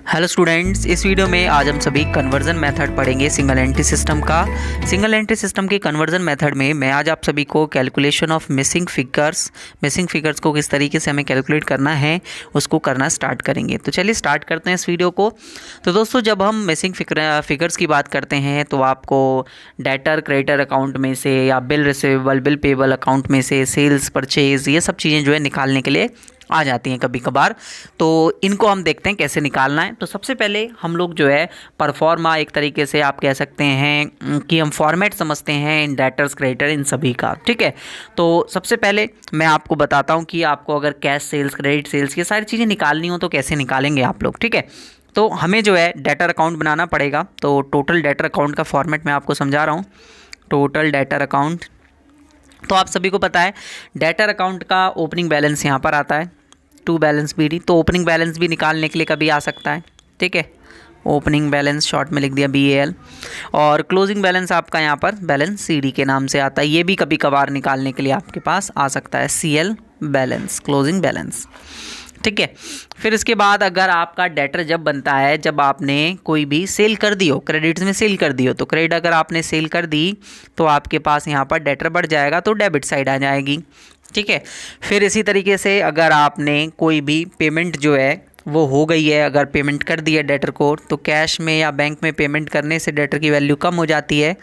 Hello students, इस video में आज हम सभी कन्वर्जन मेथड पढ़ेंगे सिंगल एंट्री सिस्टम का। सिंगल एंट्री सिस्टम के कन्वर्जन मेथड में मैं आज आप सभी को कैलकुलेशन ऑफ मिसिंग फिगर्स को किस तरीके से हमें कैलकुलेट करना है उसको करना स्टार्ट करेंगे। तो चलिए स्टार्ट करते हैं इस वीडियो को। तो दोस्तों, जब हम मिसिंग फिगर्स की बात करते हैं तो आपको डेटर क्रेडिटर अकाउंट में से या bill receivable bill payable account में से सेल्स परचेज ये सब चीज़ें जो है निकालने के लिए आ जाती हैं कभी कभार। तो इनको हम देखते हैं कैसे निकालना है। तो सबसे पहले हम लोग जो है परफॉर्मा, एक तरीके से आप कह सकते हैं कि हम फॉर्मेट समझते हैं इन डेटर्स क्रेडिटर इन सभी का, ठीक है। तो सबसे पहले मैं आपको बताता हूँ कि आपको अगर कैश सेल्स, क्रेडिट सेल्स, ये सारी चीज़ें निकालनी हो तो कैसे निकालेंगे आप लोग, ठीक है। तो हमें जो है डेटर अकाउंट बनाना पड़ेगा। तो टोटल डेटर अकाउंट का फॉर्मेट मैं आपको समझा रहा हूँ। टोटल डेटर अकाउंट, तो आप सभी को पता है डेटर अकाउंट का ओपनिंग बैलेंस यहाँ पर आता है, टू बैलेंस BD। तो ओपनिंग बैलेंस भी निकालने के लिए कभी आ सकता है, ठीक है। ओपनिंग बैलेंस शॉर्ट में लिख दिया BAL। और क्लोजिंग बैलेंस आपका यहाँ पर बैलेंस CD के नाम से आता है। ये भी कभी कभार निकालने के लिए आपके पास आ सकता है, CL बैलेंस, क्लोजिंग बैलेंस, ठीक है। फिर इसके बाद अगर आपका डेटर जब बनता है, जब आपने कोई भी सेल कर दी हो, क्रेडिट्स में सेल कर दी हो, तो क्रेडिट अगर आपने सेल कर दी तो आपके पास यहाँ पर डेटर बढ़ जाएगा, तो डेबिट साइड आ जाएगी, ठीक है। फिर इसी तरीके से अगर आपने कोई भी पेमेंट जो है वो हो गई है, अगर पेमेंट कर दी है डेटर को, तो कैश में या बैंक में पेमेंट करने से डेटर की वैल्यू कम हो जाती है,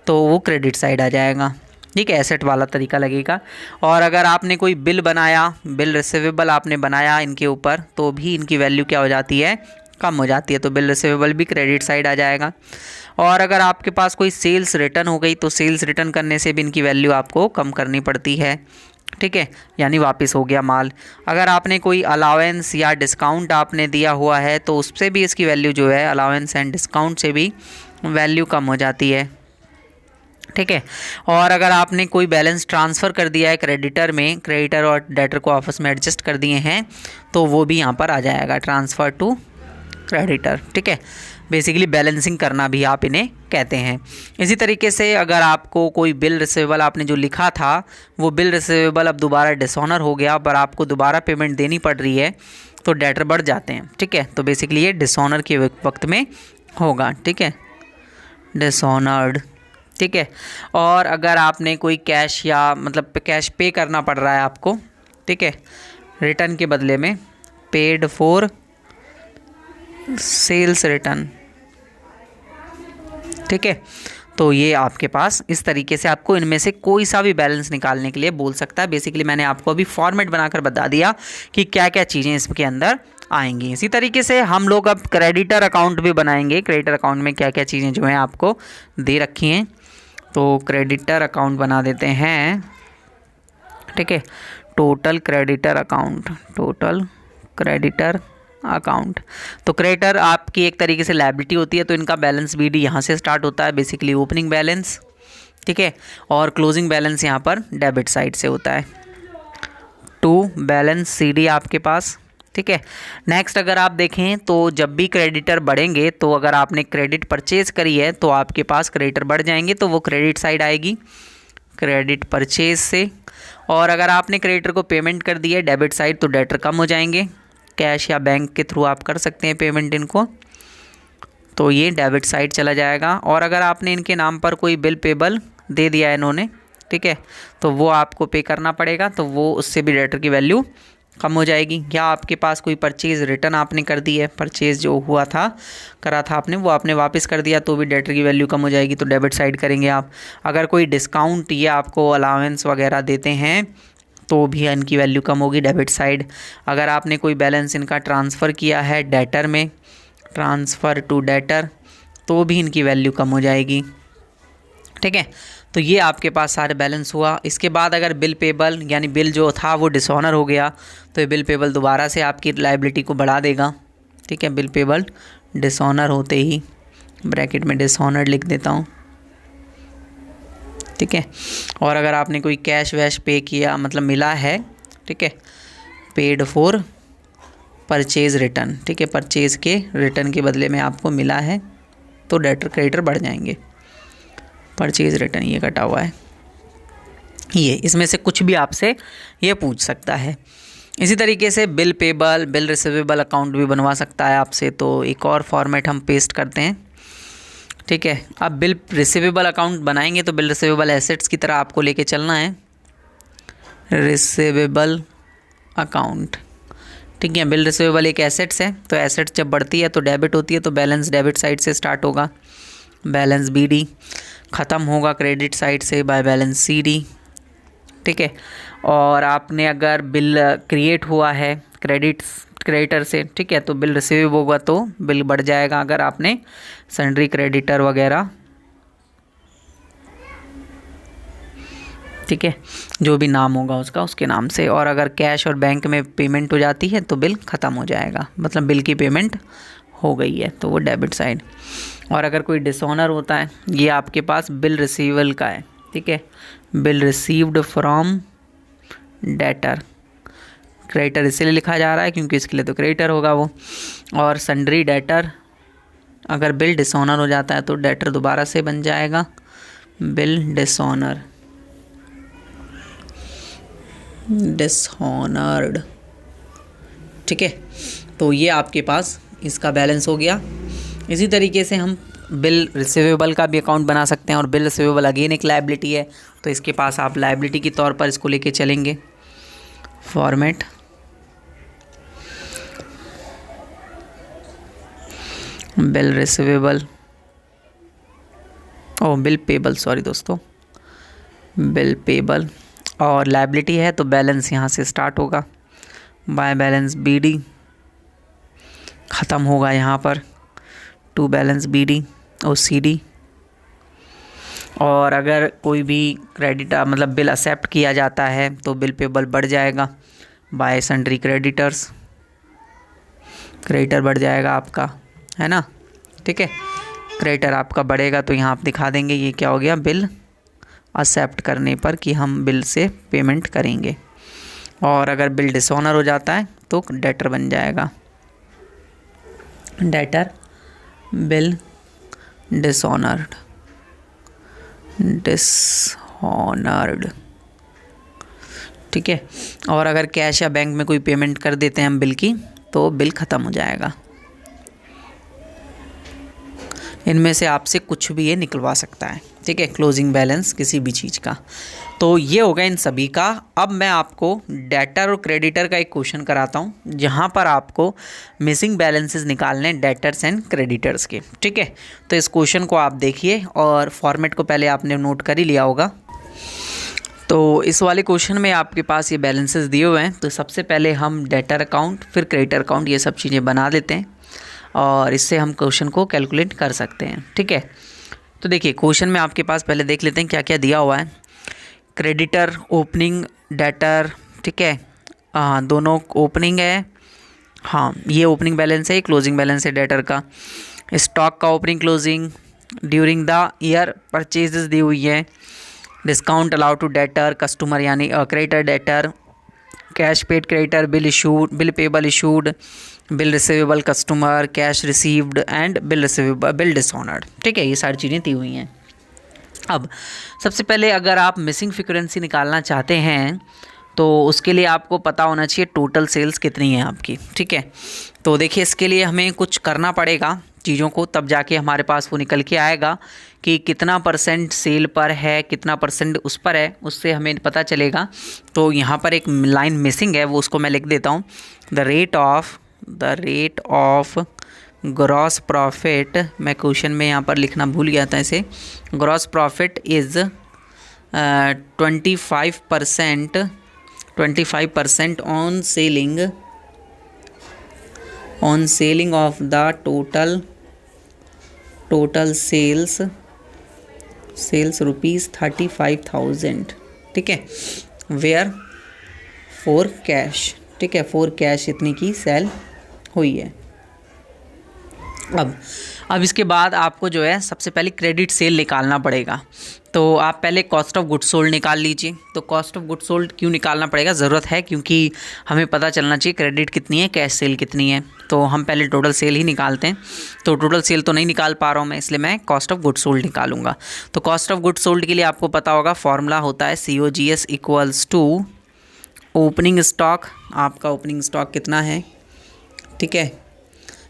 तो वो क्रेडिट साइड आ जाएगा, ठीक है। एसेट वाला तरीका लगेगा। और अगर आपने कोई बिल बनाया, बिल रिसीवेबल आपने बनाया इनके ऊपर, तो भी इनकी वैल्यू क्या हो जाती है, कम हो जाती है, तो बिल रिसीवेबल भी क्रेडिट साइड आ जाएगा। और अगर आपके पास कोई सेल्स रिटर्न हो गई तो सेल्स रिटर्न करने से भी इनकी वैल्यू आपको कम करनी पड़ती है, ठीक है, यानी वापस हो गया माल। अगर आपने कोई अलाउंस या डिस्काउंट आपने दिया हुआ है तो उससे भी इसकी वैल्यू जो है, अलाउंस एंड डिस्काउंट से भी वैल्यू कम हो जाती है, ठीक है। और अगर आपने कोई बैलेंस ट्रांसफ़र कर दिया है क्रेडिटर में, क्रेडिटर और डेटर को आपस में एडजस्ट कर दिए हैं, तो वो भी यहाँ पर आ जाएगा, ट्रांसफ़र टू क्रेडिटर, ठीक है। बेसिकली बैलेंसिंग करना भी आप इन्हें कहते हैं। इसी तरीके से अगर आपको कोई बिल रिसीवेबल आपने जो लिखा था वो बिल रिसीवेबल अब दोबारा डिसऑनर हो गया, पर आपको दोबारा पेमेंट देनी पड़ रही है, तो डेटर बढ़ जाते हैं, ठीक है। तो बेसिकली ये डिसऑनर के वक्त में होगा, ठीक है, डिसऑनर्ड, ठीक है। और अगर आपने कोई कैश या मतलब कैश पे करना पड़ रहा है आपको, ठीक है, रिटर्न के बदले में, पेड फॉर सेल्स रिटर्न, ठीक है। तो ये आपके पास इस तरीके से आपको इनमें से कोई सा भी बैलेंस निकालने के लिए बोल सकता है। बेसिकली मैंने आपको अभी फॉर्मेट बनाकर बता दिया कि क्या क्या चीज़ें इसके अंदर आएंगी। इसी तरीके से हम लोग अब क्रेडिटर अकाउंट भी बनाएंगे। क्रेडिटर अकाउंट में क्या क्या चीज़ें जो हैं आपको दे रखी हैं, तो क्रेडिटर अकाउंट बना देते हैं, ठीक है। Total creditor account, total creditor account. तो क्रेडिटर आपकी एक तरीके से लायबिलिटी होती है, तो इनका बैलेंस BD यहाँ से स्टार्ट होता है, बेसिकली ओपनिंग बैलेंस, ठीक है। और क्लोजिंग बैलेंस यहाँ पर डेबिट साइड से होता है, टू बैलेंस CD आपके पास, ठीक है। नेक्स्ट अगर आप देखें तो जब भी क्रेडिटर बढ़ेंगे, तो अगर आपने क्रेडिट परचेज करी है तो आपके पास क्रेडिटर बढ़ जाएंगे, तो वो क्रेडिट साइड आएगी, क्रेडिट परचेज से। और अगर आपने क्रेडिटर को पेमेंट कर दी है डेबिट साइड, तो डेटर कम हो जाएंगे, कैश या बैंक के थ्रू आप कर सकते हैं पेमेंट इनको, तो ये डेबिट साइड चला जाएगा। और अगर आपने इनके नाम पर कोई बिल पेबल दे दिया है इन्होंने, ठीक है, तो वो आपको पे करना पड़ेगा, तो वो उससे भी डेटर की वैल्यू कम हो जाएगी। या आपके पास कोई परचेज़ रिटर्न आपने कर दी है, परचेज़ जो हुआ था, करा था आपने, वो आपने वापस कर दिया, तो भी डेटर की वैल्यू कम हो जाएगी, तो डेबिट साइड करेंगे आप। अगर कोई डिस्काउंट या आपको अलाउंस वगैरह देते हैं तो भी इनकी वैल्यू कम होगी, डेबिट साइड। अगर आपने कोई बैलेंस इनका ट्रांसफ़र किया है डेटर में, ट्रांसफ़र टू डेटर, तो भी इनकी वैल्यू कम हो जाएगी, ठीक है। तो ये आपके पास सारे बैलेंस हुआ। इसके बाद अगर बिल पेबल, यानी बिल जो था वो डिसऑनर हो गया, तो ये बिल पेबल दोबारा से आपकी लायबिलिटी को बढ़ा देगा, ठीक है। बिल पेबल डिसऑनर होते ही, ब्रैकेट में डिसऑनर्ड लिख देता हूँ, ठीक है। और अगर आपने कोई कैश वैश पे किया, मतलब मिला है, ठीक है, पेड फॉर परचेज रिटर्न, ठीक है, परचेज़ के रिटर्न के बदले में आपको मिला है, तो डेटर क्रेडिटर बढ़ जाएंगे, परचेज रिटर्न ये कटा हुआ है, ये इसमें से कुछ भी आपसे ये पूछ सकता है। इसी तरीके से bill payable, bill receivable account भी बनवा सकता है आपसे। तो एक और फॉर्मेट हम पेस्ट करते हैं, ठीक है। अब बिल रिसीवेबल अकाउंट बनाएंगे तो बिल रिसीवेबल एसेट्स की तरह आपको लेके चलना है, रिसीवेबल अकाउंट, ठीक है। बिल रिसीवेबल एक एसेट्स है, तो एसेट्स जब बढ़ती है तो डेबिट होती है, तो बैलेंस डेबिट साइड से स्टार्ट होगा, बैलेंस BD, ख़त्म होगा क्रेडिट साइड से बाय बैलेंस CD, ठीक है। और आपने अगर बिल क्रिएट हुआ है क्रेडिटर से, ठीक है, तो बिल रिसीव होगा तो बिल बढ़ जाएगा अगर आपने सन्ड्री क्रेडिटर वगैरह, ठीक है, जो भी नाम होगा उसका उसके नाम से। और अगर कैश और बैंक में पेमेंट हो जाती है तो बिल ख़त्म हो जाएगा, मतलब बिल की पेमेंट हो गई है, तो वो डेबिट साइड। और अगर कोई डिसऑनर होता है, ये आपके पास बिल रिसीवल का है, ठीक है, bill received from debtor, creditor इसलिए लिखा जा रहा है क्योंकि इसके लिए तो क्रेडिटर होगा वो। और सन्ड्री डेटर, अगर बिल डिसऑनर हो जाता है तो डेटर दोबारा से बन जाएगा बिल डिसऑनर्ड, ठीक है। तो ये आपके पास इसका बैलेंस हो गया। इसी तरीके से हम बिल रिसीवेबल का भी अकाउंट बना सकते हैं, और बिल रिसीवेबल अगेन एक लायबिलिटी है, तो इसके पास आप लायबिलिटी के तौर पर इसको लेके चलेंगे। Format, bill receivable, bill payable, sorry दोस्तों, बिल पेबल, और लायबिलिटी है तो बैलेंस यहाँ से स्टार्ट होगा बाय बैलेंस BD, ख़त्म होगा यहाँ पर टू बैलेंस BD और CD। और अगर कोई भी क्रेडिट मतलब बिल एक्सेप्ट किया जाता है तो बिल पेबल बढ़ जाएगा बाय सन्ड्री क्रेडिटर्स, क्रेडिटर बढ़ जाएगा आपका, है ना, ठीक है। क्रेडिटर आपका बढ़ेगा तो यहाँ आप दिखा देंगे ये क्या हो गया, बिल एक्सेप्ट करने पर कि हम बिल से पेमेंट करेंगे। और अगर बिल डिसऑनर हो जाता है तो डेटर बन जाएगा, डेटर बिल डिसऑनर्ड, ठीक है। और अगर कैश या बैंक में कोई पेमेंट कर देते हैं हम बिल की तो बिल ख़त्म हो जाएगा। इनमें से आपसे कुछ भी ये निकलवा सकता है, ठीक है, क्लोजिंग बैलेंस किसी भी चीज़ का। तो ये हो गया इन सभी का। अब मैं आपको डेटर और क्रेडिटर का एक क्वेश्चन कराता हूँ, जहाँ पर आपको मिसिंग बैलेंसेस निकालने हैं डेटर्स एंड क्रेडिटर्स के, ठीक है। तो इस क्वेश्चन को आप देखिए, और फॉर्मेट को पहले आपने नोट कर ही लिया होगा। तो इस वाले क्वेश्चन में आपके पास ये बैलेंसेस दिए हुए हैं। तो सबसे पहले हम डेटर अकाउंट, फिर क्रेडिटर अकाउंट, ये सब चीज़ें बना देते हैं, और इससे हम क्वेश्चन को कैलकुलेट कर सकते हैं, ठीक है। तो देखिए क्वेश्चन में आपके पास पहले देख लेते हैं क्या क्या दिया हुआ है। क्रेडिटर ओपनिंग, डेटर, ठीक है, दोनों ओपनिंग है, हाँ ये ओपनिंग बैलेंस है, क्लोजिंग बैलेंस है डेटर का। स्टॉक का opening closing, during the year purchases दी हुई है। Discount allowed to debtor, customer यानी creditor debtor, cash paid creditor, bill issued, bill payable issued, bill receivable customer, cash received and bill receivable, bill dishonoured, ठीक है, ये सारी चीज़ें दी हुई हैं। अब सबसे पहले अगर आप मिसिंग फ्रीक्वेंसी निकालना चाहते हैं तो उसके लिए आपको पता होना चाहिए टोटल सेल्स कितनी है आपकी, ठीक है। तो देखिए इसके लिए हमें कुछ करना पड़ेगा चीज़ों को, तब जाके हमारे पास वो निकल के आएगा कि कितना परसेंट सेल पर है, कितना परसेंट उस पर है, उससे हमें पता चलेगा। तो यहाँ पर एक लाइन मिसिंग है, वो उसको मैं लिख देता हूँ। The rate of gross profit, मैं क्वेश्चन में यहाँ पर लिखना भूल गया था इसे, gross profit is 25% on selling of the total sales ₹35,000, ठीक है, वेयर फॉर कैश, ठीक है, फॉर कैश इतनी की सेल हुई है। अब इसके बाद आपको जो है सबसे पहले क्रेडिट सेल निकालना पड़ेगा। तो आप पहले कॉस्ट ऑफ गुड्स सोल्ड निकाल लीजिए। तो कॉस्ट ऑफ गुड्स सोल्ड क्यों निकालना पड़ेगा, ज़रूरत है क्योंकि हमें पता चलना चाहिए क्रेडिट कितनी है, कैश सेल कितनी है। तो हम पहले टोटल सेल ही निकालते हैं। तो टोटल सेल तो नहीं निकाल पा रहा हूँ मैं, इसलिए मैं कॉस्ट ऑफ गुड्स सोल्ड निकालूंगा। तो कॉस्ट ऑफ गुड्स सोल्ड के लिए आपको पता होगा फॉर्मूला होता है COGS equals to opening stock, आपका ओपनिंग स्टॉक कितना है, ठीक है।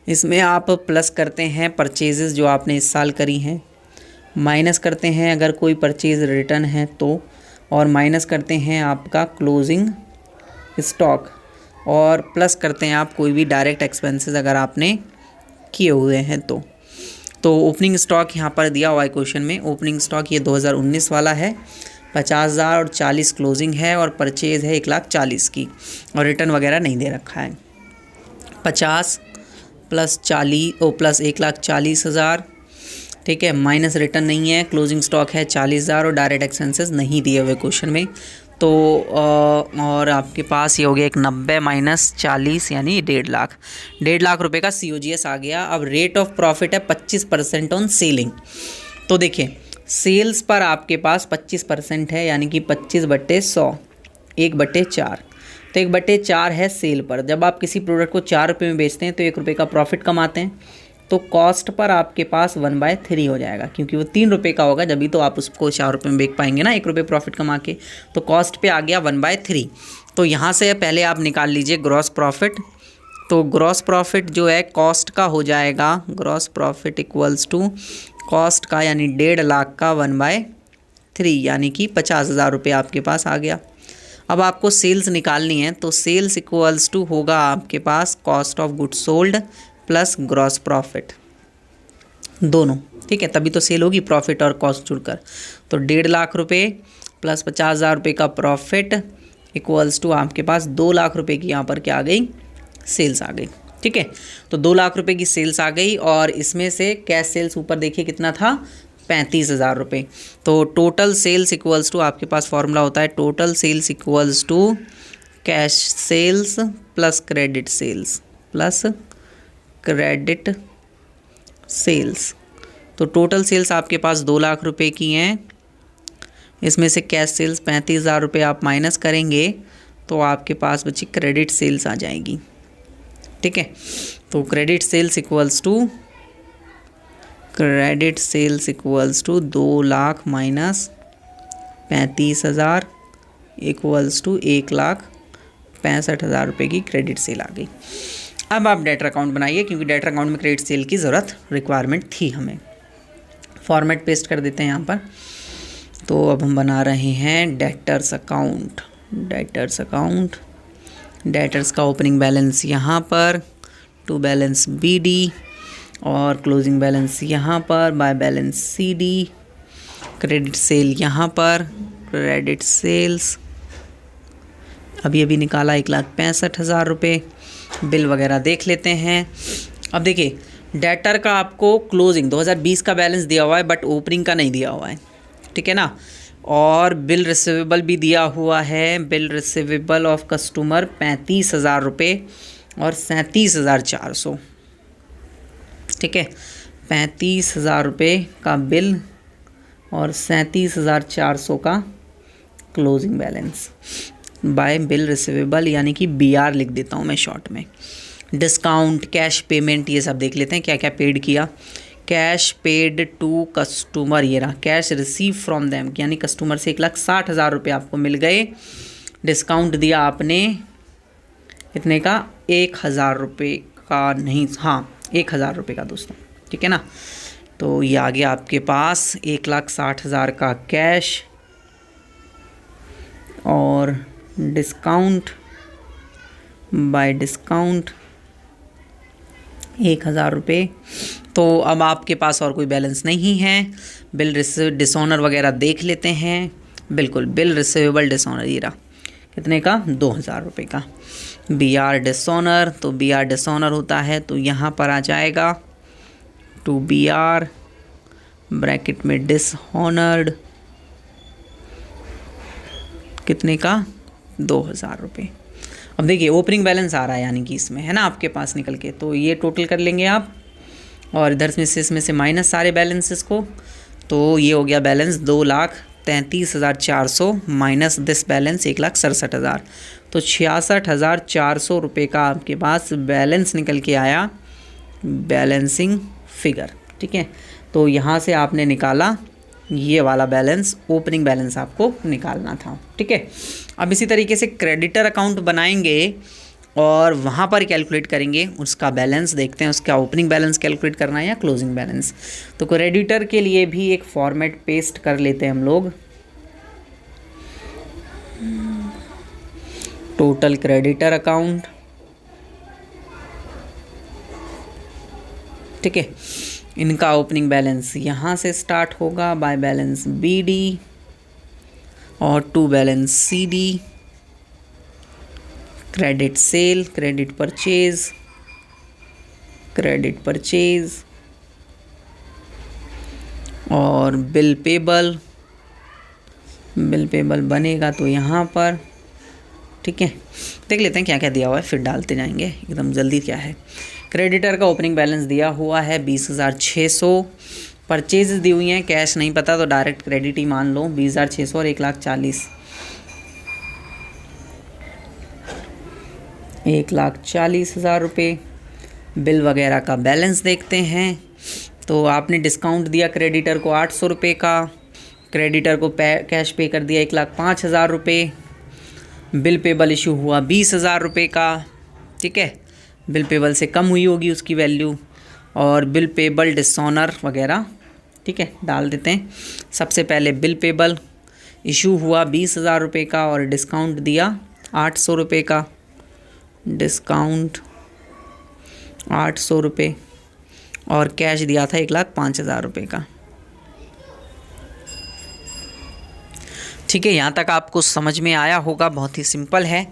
इसमें आप प्लस करते हैं परचेजेस जो आपने इस साल करी हैं, माइनस करते हैं अगर कोई परचेज रिटर्न है तो, और माइनस करते हैं आपका क्लोजिंग स्टॉक, और प्लस करते हैं आप कोई भी डायरेक्ट एक्सपेंसेस अगर आपने किए हुए हैं तो ओपनिंग स्टॉक यहाँ पर दिया हुआ है क्वेश्चन में। ओपनिंग स्टॉक ये 2019 वाला है, 50,000 और 40 क्लोजिंग है, और परचेज़ है 1,40,000 की, और रिटर्न वगैरह नहीं दे रखा है। 50 प्लस 40 प्लस 1,40,000, ठीक है, माइनस रिटर्न नहीं है, क्लोजिंग स्टॉक है 40,000 और डायरेक्ट एक्सपेंसेस नहीं दिए हुए क्वेश्चन में। तो और आपके पास ये हो गया एक 90 माइनस 40 यानी 1.5 लाख रुपए का COGS आ गया। अब रेट ऑफ प्रॉफिट है 25% ऑन सेलिंग। तो देखिए सेल्स पर आपके पास 25% है, यानी कि 25/100, 1/4, तो 1/4 है सेल पर। जब आप किसी प्रोडक्ट को 4 रुपये में बेचते हैं तो 1 रुपये का प्रॉफिट कमाते हैं, तो कॉस्ट पर आपके पास 1/3 हो जाएगा, क्योंकि वो 3 रुपये का होगा, जब भी तो आप उसको 4 रुपये में बेच पाएंगे ना 1 रुपये प्रॉफिट कमा के। तो कॉस्ट पे आ गया 1/3। तो यहाँ से पहले आप निकाल लीजिए ग्रॉस प्रॉफिट। तो ग्रॉस प्रॉफिट जो है कॉस्ट का हो जाएगा, gross profit equals to cost का यानी 1.5 लाख का 1/3, यानी कि 50,000 रुपये आपके पास आ गया। अब आपको सेल्स निकालनी है, तो सेल्स इक्वल्स टू होगा आपके पास cost of goods sold plus gross profit, दोनों, ठीक है, तभी तो सेल होगी प्रॉफिट और कॉस्ट जुड़कर। तो 1.5 लाख रुपये प्लस 50,000 रुपये का प्रॉफिट इक्वल्स टू आपके पास 2 लाख रुपये की यहाँ पर क्या आ गई, सेल्स आ गई, ठीक है। तो 2 लाख रुपये की सेल्स आ गई, और इसमें से कैश सेल्स ऊपर देखिए कितना था, 35,000 रुपये। तो टोटल सेल्स इक्वल्स टू आपके पास फॉर्मूला होता है total sales equals to cash sales plus credit sales plus credit sales. तो टोटल सेल्स आपके पास 2 लाख रुपए की हैं, इसमें से कैश सेल्स 35,000 रुपये आप माइनस करेंगे तो आपके पास बची क्रेडिट सेल्स आ जाएगी, ठीक है। तो credit sales equals to 2 lakh minus 35,000 equals to 1,65,000 रुपये की क्रेडिट सेल आ गई। अब आप डेटर अकाउंट बनाइए, क्योंकि डेटर अकाउंट में क्रेडिट सेल की ज़रूरत रिक्वायरमेंट थी हमें। फॉर्मेट पेस्ट कर देते हैं यहाँ पर। तो अब हम बना रहे हैं डेटर्स अकाउंट। डेटर्स का ओपनिंग बैलेंस यहाँ पर, टू बैलेंस BD, और क्लोजिंग बैलेंस यहाँ पर, by balance CD, credit cell यहाँ पर, क्रेडिट सेल्स अभी निकाला 1,65,000 रुपये। बिल वगैरह देख लेते हैं। अब देखिए डेटर का आपको क्लोजिंग 2020 का बैलेंस दिया हुआ है, बट ओपनिंग का नहीं दिया हुआ है, ठीक है ना। और बिल रिसीवेबल भी दिया हुआ है, बिल रिसीवेबल ऑफ कस्टमर 35,000 रुपये और 37,400, ठीक है, 35,000 रुपये का बिल और 37,400 का closing balance bye bill receivable, यानी कि BR लिख देता हूँ मैं शॉर्ट में। डिस्काउंट, कैश पेमेंट, ये सब देख लेते हैं क्या क्या पेड किया। कैश पेड टू कस्टमर, ये रहा कैश रिसीव फ्रॉम देम, यानी कस्टमर से 1,60,000 रुपये आपको मिल गए। डिस्काउंट दिया आपने कितने का, 1,000 रुपये का, नहीं हाँ 1,000 रुपये का दोस्तों, ठीक है ना। तो ये आ गया आपके पास 1,60,000 का कैश, और डिस्काउंट बाय डिस्काउंट 1,000 रुपये। तो अब आपके पास और कोई बैलेंस नहीं है। बिल डिसऑनर वगैरह देख लेते हैं। बिल्कुल, बिल रिसीवेबल डिसऑनर ये रहा, कितने का, 2,000 रुपये का। BR डिसऑनर, तो BR डिसऑनर होता है तो यहाँ पर आ जाएगा टू BR ब्रैकेट में डिसऑनर्ड, कितने का, 2,000 रुपये। अब देखिए ओपनिंग बैलेंस आ रहा है, यानी कि इसमें है ना आपके पास निकल के, तो ये टोटल कर लेंगे आप, और इधर में से इसमें से माइनस सारे बैलेंसेस को, तो ये हो गया बैलेंस 2,33,400 माइनस दिस बैलेंस 1,67,000, तो 66,400 रुपये का आपके पास बैलेंस निकल के आया, बैलेंसिंग फिगर, ठीक है। तो यहाँ से आपने निकाला ये वाला बैलेंस ओपनिंग बैलेंस आपको निकालना था। ठीक है, अब इसी तरीके से क्रेडिटर अकाउंट बनाएंगे और वहाँ पर कैलकुलेट करेंगे उसका बैलेंस, देखते हैं उसका ओपनिंग बैलेंस कैलकुलेट करना है या क्लोजिंग बैलेंस। तो क्रेडिटर के लिए भी एक फॉर्मेट पेस्ट कर लेते हैं हम लोग। टोटल क्रेडिटर अकाउंट, ठीक है, इनका ओपनिंग बैलेंस यहाँ से स्टार्ट होगा बाय बैलेंस BD और to balance CD, credit sale, credit purchase, credit purchase और बिल पेबल, बिल पेबल बनेगा तो यहाँ पर। ठीक है, देख लेते हैं क्या क्या दिया हुआ है, फिर डालते जाएंगे एकदम जल्दी। क्या है, क्रेडिटर का ओपनिंग बैलेंस दिया हुआ है 20,600, परचेज दी हुई हैं, कैश नहीं पता तो डायरेक्ट क्रेडिट ही मान लो, 20,600 और 1,40,000, 1,40,000 रुपये। बिल वगैरह का बैलेंस देखते हैं, तो आपने डिस्काउंट दिया क्रेडिटर को 800 रुपये का, क्रेडिटर को कैश पे कर दिया 1,05,000 रुपये, बिल पेबल इशू हुआ 20,000 रुपये का। ठीक है, बिल पेबल से कम हुई होगी उसकी वैल्यू, और बिल पेबल डिसऑनर वगैरह। ठीक है, डाल देते हैं। सबसे पहले बिल पेबल इशू हुआ 20,000 रुपये का और डिस्काउंट दिया 800 रुपये का, डिस्काउंट 800 रुपये, और कैश दिया था 1,05,000 रुपये का। ठीक है, यहाँ तक आपको समझ में आया होगा, बहुत ही सिंपल है।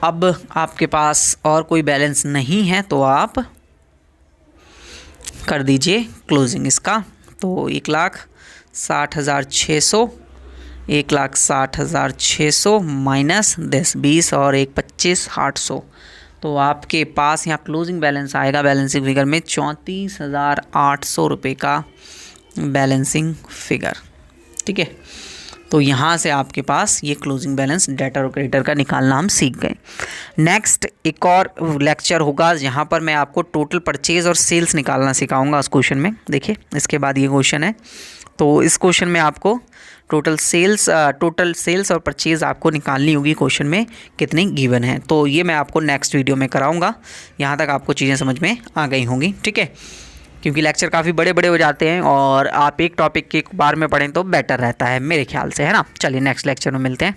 अब आपके पास और कोई बैलेंस नहीं है तो आप कर दीजिए क्लोजिंग इसका। तो 1,60,600, 1,60,600 माइनस 10-20 और 1,25,800, तो आपके पास यहाँ क्लोजिंग बैलेंस आएगा बैलेंसिंग फिगर में 34,800 रुपये का बैलेंसिंग फिगर। ठीक है, तो यहाँ से आपके पास ये क्लोजिंग बैलेंस डेटर और क्रेडिटर का निकालना हम सीख गए। नेक्स्ट एक और लेक्चर होगा जहाँ पर मैं आपको टोटल परचेज़ और सेल्स निकालना सिखाऊंगा उस क्वेश्चन में। देखिए, इसके बाद ये क्वेश्चन है, तो इस क्वेश्चन में आपको टोटल सेल्स और परचेज़ आपको निकालनी होगी, क्वेश्चन में कितनी गिवन है। तो ये मैं आपको नेक्स्ट वीडियो में कराऊँगा। यहाँ तक आपको चीज़ें समझ में आ गई होंगी। ठीक है, क्योंकि लेक्चर काफ़ी बड़े बड़े हो जाते हैं और आप एक टॉपिक के बार में पढ़ें तो बेटर रहता है मेरे ख्याल से, है ना। चलिए नेक्स्ट लेक्चर में मिलते हैं।